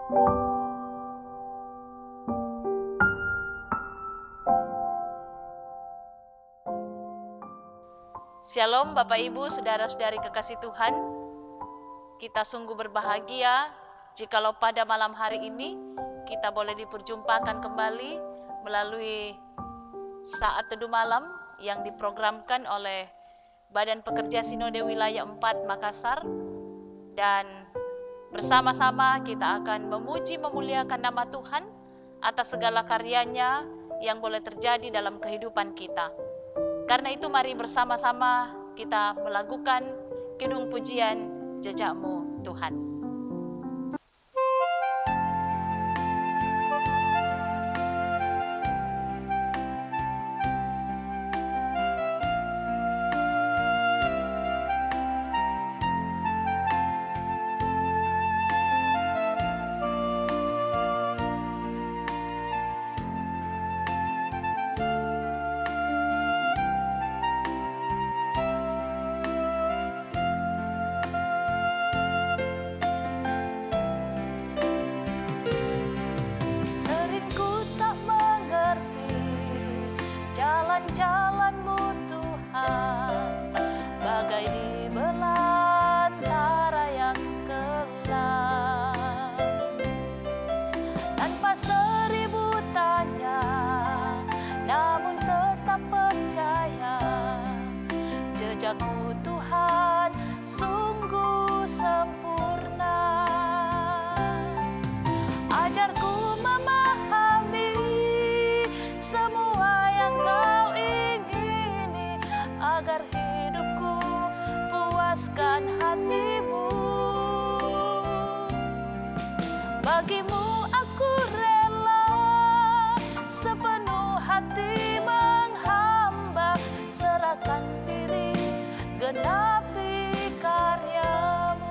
Shalom Bapak Ibu, Saudara-saudari kekasih Tuhan. Kita sungguh berbahagia jikalau pada malam hari ini kita boleh diperjumpakan kembali melalui saat teduh malam yang diprogramkan oleh Badan Pekerja Sinode Wilayah 4 Makassar. Dan bersama-sama kita akan memuji memuliakan nama Tuhan atas segala karyanya yang boleh terjadi dalam kehidupan kita. Karena itu mari bersama-sama kita melakukan kidung pujian Jejak-Mu Tuhan. Jalan-Mu Tuhan, bagai di belantara yang kelam. Tanpa seribu tanya, namun tetap percaya, jejak-Mu Tuhan sungguh sempurna. Ajarku memahami semua yang Kau ingini, agar hidupku puaskan hati-Mu. Bagimu aku rela sepenuh hati menghamba, serahkan diri genapi karya-Mu.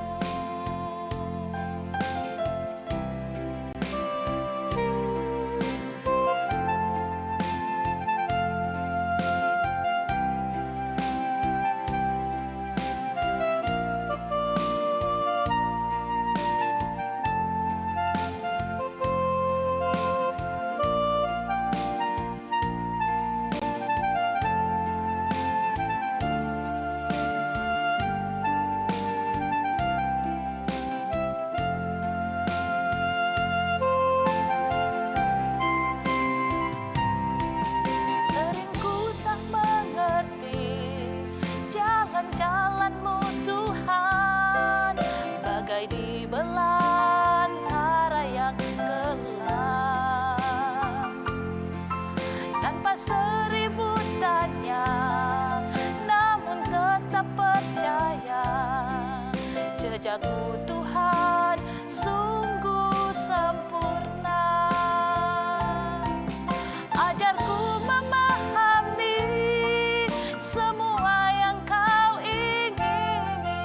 Jalan-Mu Tuhan, bagai di belantara yang kelam. Tanpa seribu tanya, namun tetap percaya, jejak-Mu Tuhan sungguh sempurna. Ajarku memahami semua yang Kau ingini,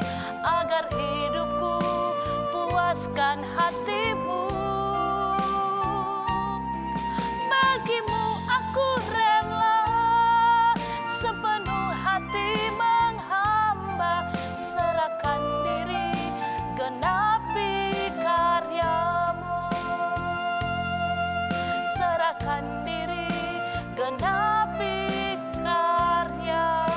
agar hidupku puaskan hati-Mu. Bagimu aku rela sepenuh hati menghamba, serahkan diri genapi karya-Mu. Serahkan diri genapi karya-Mu.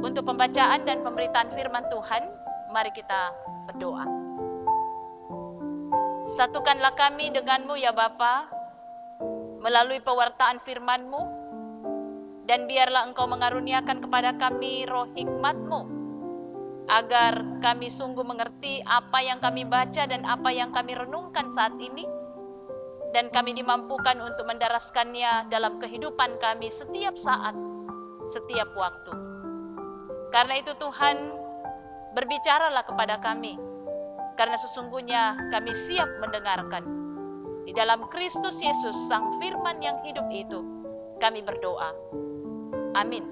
Untuk pembacaan dan pemberitaan firman Tuhan, mari kita berdoa. Satukanlah kami dengan-Mu ya Bapa, melalui pewartaan firman-Mu, dan biarlah Engkau mengaruniakan kepada kami roh hikmat-Mu, agar kami sungguh mengerti apa yang kami baca dan apa yang kami renungkan saat ini, dan kami dimampukan untuk mendaraskannya dalam kehidupan kami setiap saat, setiap waktu. Karena itu Tuhan, berbicaralah kepada kami, karena sesungguhnya kami siap mendengarkan. Di dalam Kristus Yesus, Sang Firman yang hidup itu, kami berdoa. Amin.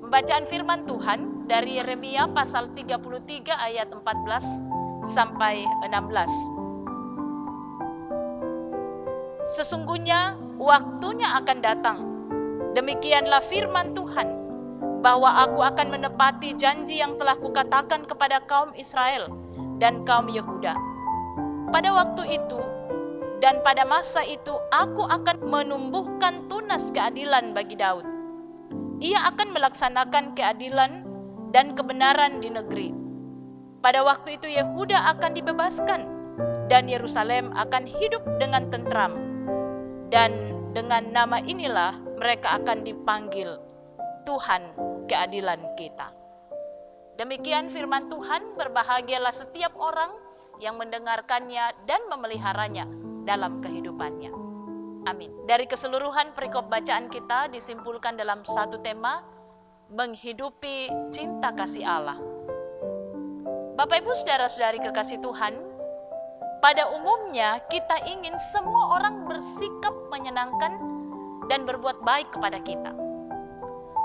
Pembacaan firman Tuhan dari Yeremia pasal 33 ayat 14 sampai 16. Sesungguhnya waktunya akan datang, demikianlah firman Tuhan, bahwa aku akan menepati janji yang telah kukatakan kepada kaum Israel dan kaum Yehuda. Pada waktu itu dan pada masa itu aku akan menumbuhkan tunas keadilan bagi Daud. Ia akan melaksanakan keadilan dan kebenaran di negeri. Pada waktu itu Yehuda akan dibebaskan dan Yerusalem akan hidup dengan tentram. Dan dengan nama inilah mereka akan dipanggil Tuhan keadilan kita. Demikian firman Tuhan, berbahagialah setiap orang yang mendengarkannya dan memeliharanya dalam kehidupannya. Amin. Dari keseluruhan perikop bacaan kita disimpulkan dalam satu tema, menghidupi cinta kasih Allah. Bapak Ibu saudara-saudari kekasih Tuhan, pada umumnya kita ingin semua orang bersikap menyenangkan dan berbuat baik kepada kita.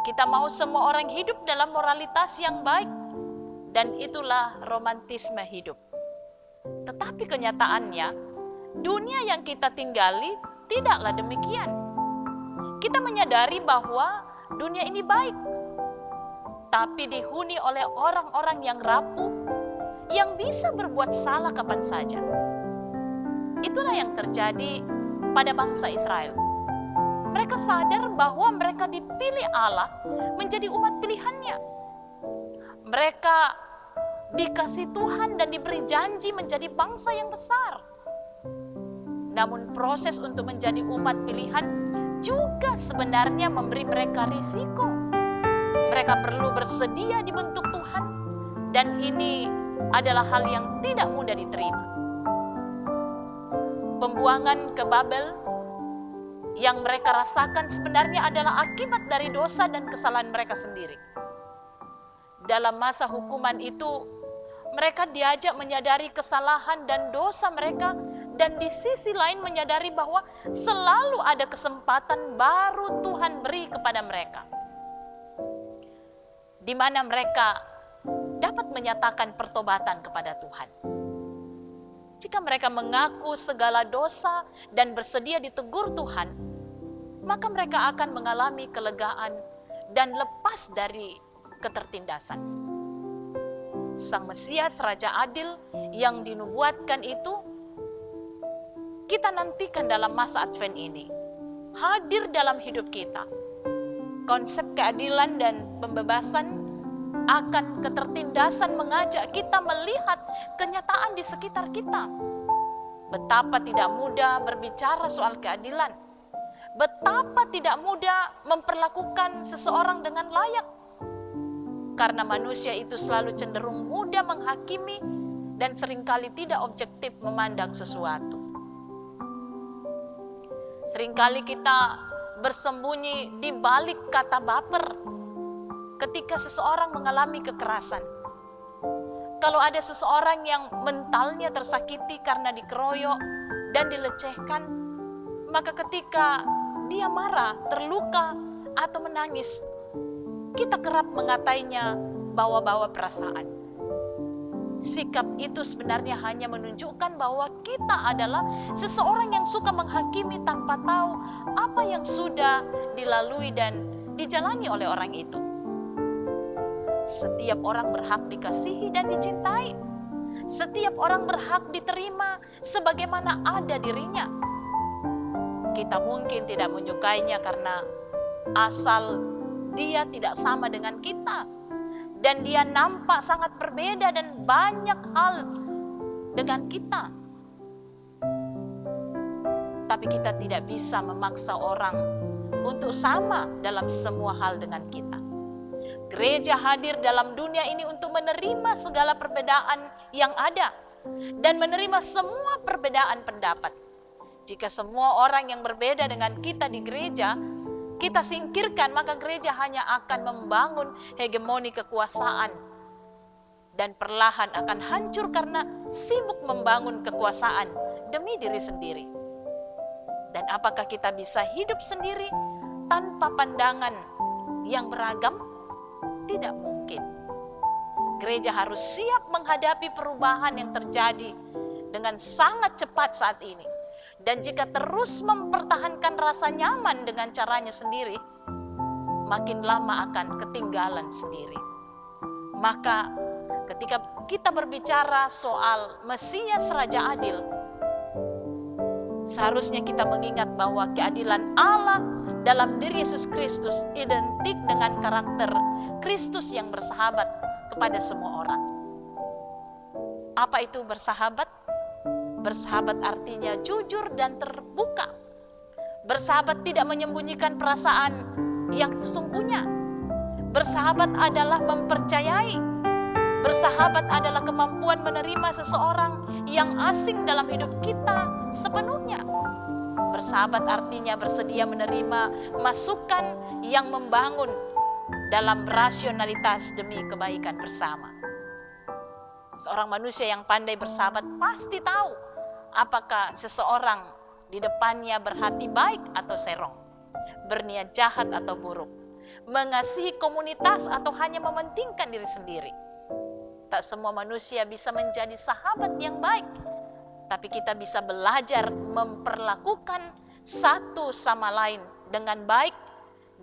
Kita mau semua orang hidup dalam moralitas yang baik, dan itulah romantisme hidup. Tetapi kenyataannya, dunia yang kita tinggali tidaklah demikian. Kita menyadari bahwa dunia ini baik, tapi dihuni oleh orang-orang yang rapuh, yang bisa berbuat salah kapan saja. Itulah yang terjadi pada bangsa Israel. Mereka sadar bahwa mereka dipilih Allah menjadi umat pilihannya. Mereka dikasih Tuhan dan diberi janji menjadi bangsa yang besar. Namun proses untuk menjadi umat pilihan juga sebenarnya memberi mereka risiko. Mereka perlu bersedia dibentuk Tuhan, dan ini adalah hal yang tidak mudah diterima. Pembuangan ke Babel yang mereka rasakan sebenarnya adalah akibat dari dosa dan kesalahan mereka sendiri. Dalam masa hukuman itu, mereka diajak menyadari kesalahan dan dosa mereka, dan di sisi lain menyadari bahwa selalu ada kesempatan baru Tuhan beri kepada mereka, di mana mereka dapat menyatakan pertobatan kepada Tuhan. Jika mereka mengaku segala dosa dan bersedia ditegur Tuhan, maka mereka akan mengalami kelegaan dan lepas dari ketertindasan. Sang Mesias Raja Adil yang dinubuatkan itu, kita nantikan dalam masa Advent ini, hadir dalam hidup kita. Konsep keadilan dan pembebasan akan ketertindasan mengajak kita melihat kenyataan di sekitar kita. Betapa tidak mudah berbicara soal keadilan. Betapa tidak mudah memperlakukan seseorang dengan layak. Karena manusia itu selalu cenderung mudah menghakimi dan seringkali tidak objektif memandang sesuatu. Seringkali kita bersembunyi di balik kata baper ketika seseorang mengalami kekerasan. Kalau ada seseorang yang mentalnya tersakiti karena dikeroyok dan dilecehkan, maka ketika dia marah, terluka, atau menangis, kita kerap mengatainya bawa-bawa perasaan. Sikap itu sebenarnya hanya menunjukkan bahwa kita adalah seseorang yang suka menghakimi tanpa tahu apa yang sudah dilalui dan dijalani oleh orang itu. Setiap orang berhak dikasihi dan dicintai. Setiap orang berhak diterima sebagaimana ada dirinya. Kita mungkin tidak menyukainya karena asal dia tidak sama dengan kita, dan dia nampak sangat berbeda dan banyak hal dengan kita. Tapi kita tidak bisa memaksa orang untuk sama dalam semua hal dengan kita. Gereja hadir dalam dunia ini untuk menerima segala perbedaan yang ada dan menerima semua perbedaan pendapat. Jika semua orang yang berbeda dengan kita di gereja kita singkirkan, maka gereja hanya akan membangun hegemoni kekuasaan dan perlahan akan hancur karena sibuk membangun kekuasaan demi diri sendiri. Dan apakah kita bisa hidup sendiri tanpa pandangan yang beragam? Tidak mungkin. gereja harus siap menghadapi perubahan yang terjadi dengan sangat cepat saat ini. Dan jika terus mempertahankan rasa nyaman dengan caranya sendiri, makin lama akan ketinggalan sendiri. Maka ketika kita berbicara soal Mesias Raja Adil, seharusnya kita mengingat bahwa keadilan Allah dalam diri Yesus Kristus identik dengan karakter Kristus yang bersahabat kepada semua orang. Apa itu bersahabat? Bersahabat artinya jujur dan terbuka. Bersahabat tidak menyembunyikan perasaan yang sesungguhnya. Bersahabat adalah mempercayai. Bersahabat adalah kemampuan menerima seseorang yang asing dalam hidup kita sepenuhnya. Bersahabat artinya bersedia menerima masukan yang membangun dalam rasionalitas demi kebaikan bersama. Seorang manusia yang pandai bersahabat pasti tahu apakah seseorang di depannya berhati baik atau serong, berniat jahat atau buruk, mengasihi komunitas atau hanya mementingkan diri sendiri. Tak semua manusia bisa menjadi sahabat yang baik, tapi kita bisa belajar memperlakukan satu sama lain dengan baik,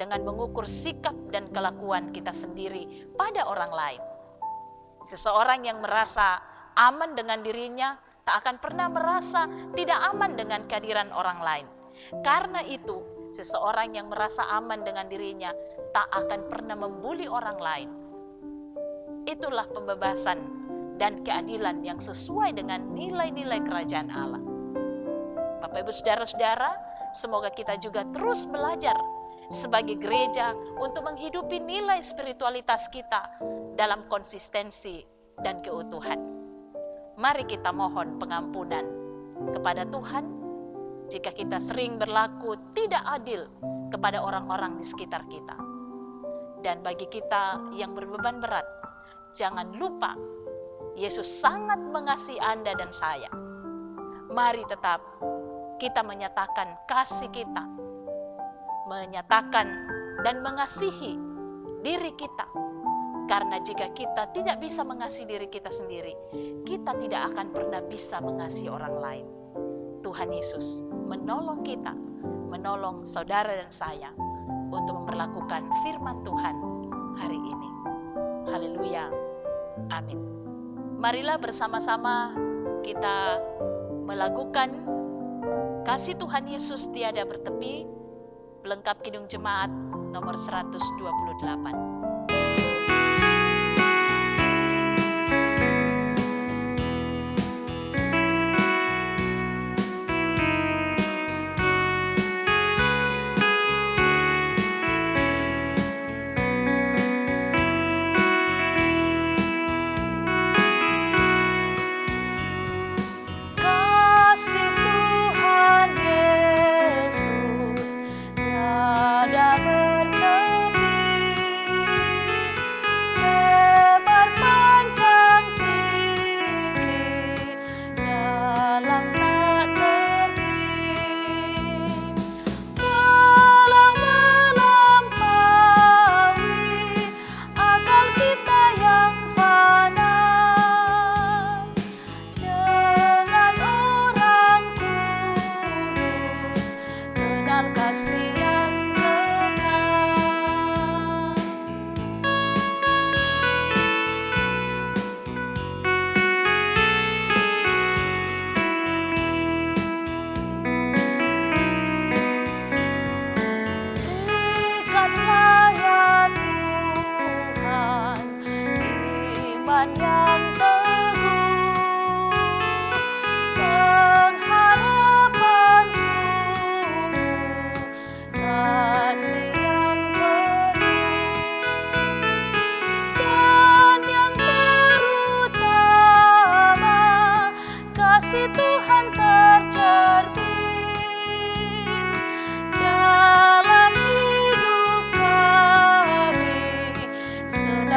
dengan mengukur sikap dan kelakuan kita sendiri pada orang lain. Seseorang yang merasa aman dengan dirinya tak akan pernah merasa tidak aman dengan kehadiran orang lain. Karena itu, seseorang yang merasa aman dengan dirinya tak akan pernah membuli orang lain. Itulah pembebasan dan keadilan yang sesuai dengan nilai-nilai kerajaan Allah. Bapak Ibu Saudara-saudara, semoga kita juga terus belajar sebagai gereja untuk menghidupi nilai spiritualitas kita dalam konsistensi dan keutuhan. Mari kita mohon pengampunan kepada Tuhan jika kita sering berlaku tidak adil kepada orang-orang di sekitar kita. Dan bagi kita yang berbeban berat, jangan lupa Yesus sangat mengasihi Anda dan saya. Mari tetap kita menyatakan kasih kita, menyatakan dan mengasihi diri kita. Karena jika kita tidak bisa mengasihi diri kita sendiri, kita tidak akan pernah bisa mengasihi orang lain. Tuhan Yesus menolong kita, menolong saudara dan saya untuk memperlakukan firman Tuhan hari ini. Haleluya. Amin. Marilah bersama-sama kita melakukan kasih Tuhan Yesus tiada bertepi, pelengkap Kidung Jemaat nomor 128.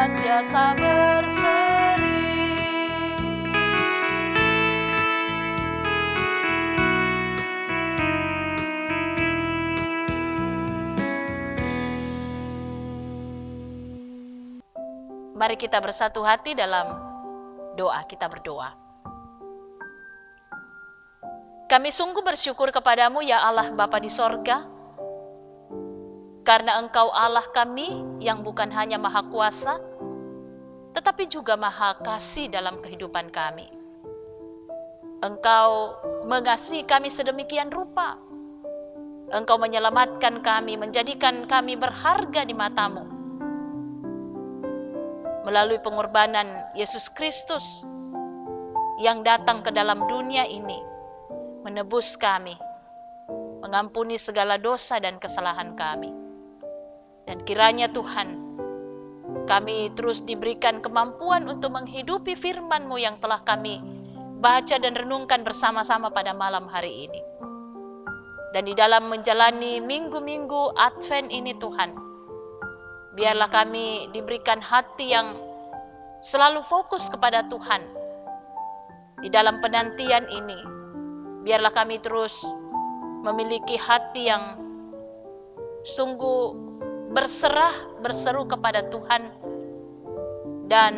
Senantiasa berseri. Mari kita bersatu hati dalam doa, kita berdoa. Kami sungguh bersyukur kepadamu ya Allah Bapa di sorga, karena Engkau Allah kami yang bukan hanya maha kuasa, tetapi juga maha kasih dalam kehidupan kami. Engkau mengasihi kami sedemikian rupa. Engkau menyelamatkan kami, menjadikan kami berharga di matamu. Melalui pengorbanan Yesus Kristus yang datang ke dalam dunia ini, menebus kami, mengampuni segala dosa dan kesalahan kami. Dan kiranya Tuhan, kami terus diberikan kemampuan untuk menghidupi firman-Mu yang telah kami baca dan renungkan bersama-sama pada malam hari ini. Dan di dalam menjalani minggu-minggu Advent ini Tuhan, biarlah kami diberikan hati yang selalu fokus kepada Tuhan. Di dalam penantian ini, biarlah kami terus memiliki hati yang sungguh berserah, berseru kepada Tuhan. Dan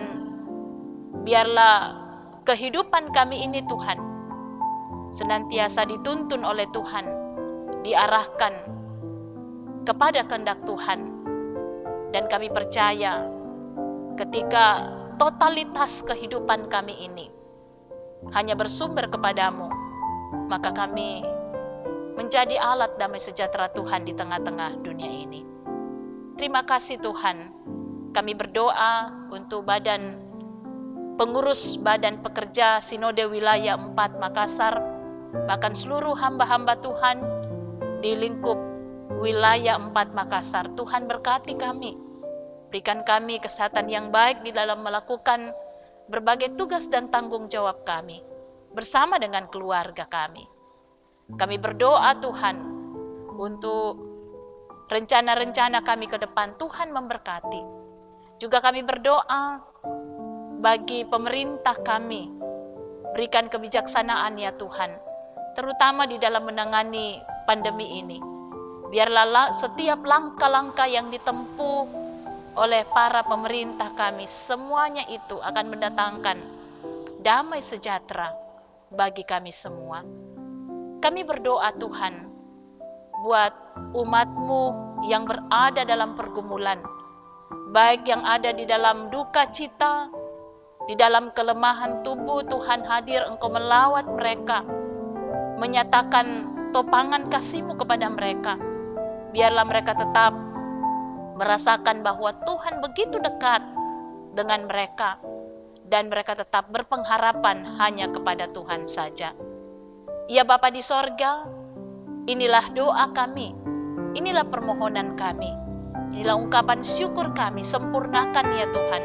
biarlah kehidupan kami ini Tuhan senantiasa dituntun oleh Tuhan, diarahkan kepada kehendak Tuhan. Dan kami percaya ketika totalitas kehidupan kami ini hanya bersumber kepadamu, maka kami menjadi alat damai sejahtera Tuhan di tengah-tengah dunia ini. Terima kasih Tuhan. Kami berdoa untuk pengurus badan pekerja Sinode Wilayah 4 Makassar, bahkan seluruh hamba-hamba Tuhan di lingkup wilayah 4 Makassar. Tuhan berkati kami, berikan kami kesehatan yang baik di dalam melakukan berbagai tugas dan tanggung jawab kami, bersama dengan keluarga kami. Kami berdoa Tuhan, untuk rencana-rencana kami ke depan, Tuhan memberkati. Juga kami berdoa bagi pemerintah kami, berikan kebijaksanaan ya Tuhan, terutama di dalam menangani pandemi ini. Biarlah setiap langkah-langkah yang ditempuh oleh para pemerintah kami, semuanya itu akan mendatangkan damai sejahtera bagi kami semua. Kami berdoa Tuhan, buat umat-Mu yang berada dalam pergumulan, baik yang ada di dalam duka cita, di dalam kelemahan tubuh. Tuhan hadir, Engkau melawat mereka, menyatakan topangan kasih-Mu kepada mereka. Biarlah mereka tetap merasakan bahwa Tuhan begitu dekat dengan mereka, dan mereka tetap berpengharapan hanya kepada Tuhan saja. Ya Bapa di sorga, inilah doa kami, inilah permohonan kami, inilah ungkapan syukur kami. Sempurnakan ya Tuhan,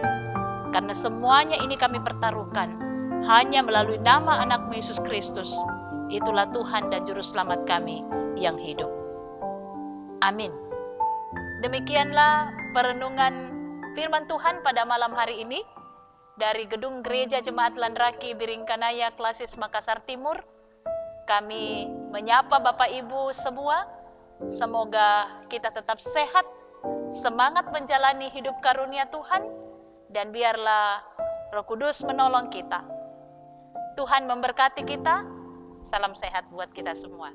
karena semuanya ini kami pertaruhkan hanya melalui nama anak-Mu Yesus Kristus. Itulah Tuhan dan Juru Selamat kami yang hidup. Amin. Demikianlah perenungan firman Tuhan pada malam hari ini dari Gedung Gereja Jemaat Landraki Biringkanaya Klasis Makassar Timur. Kami menyapa Bapak Ibu semua. Semoga kita tetap sehat, semangat menjalani hidup karunia Tuhan, dan biarlah Roh Kudus menolong kita. Tuhan memberkati kita. Salam sehat buat kita semua.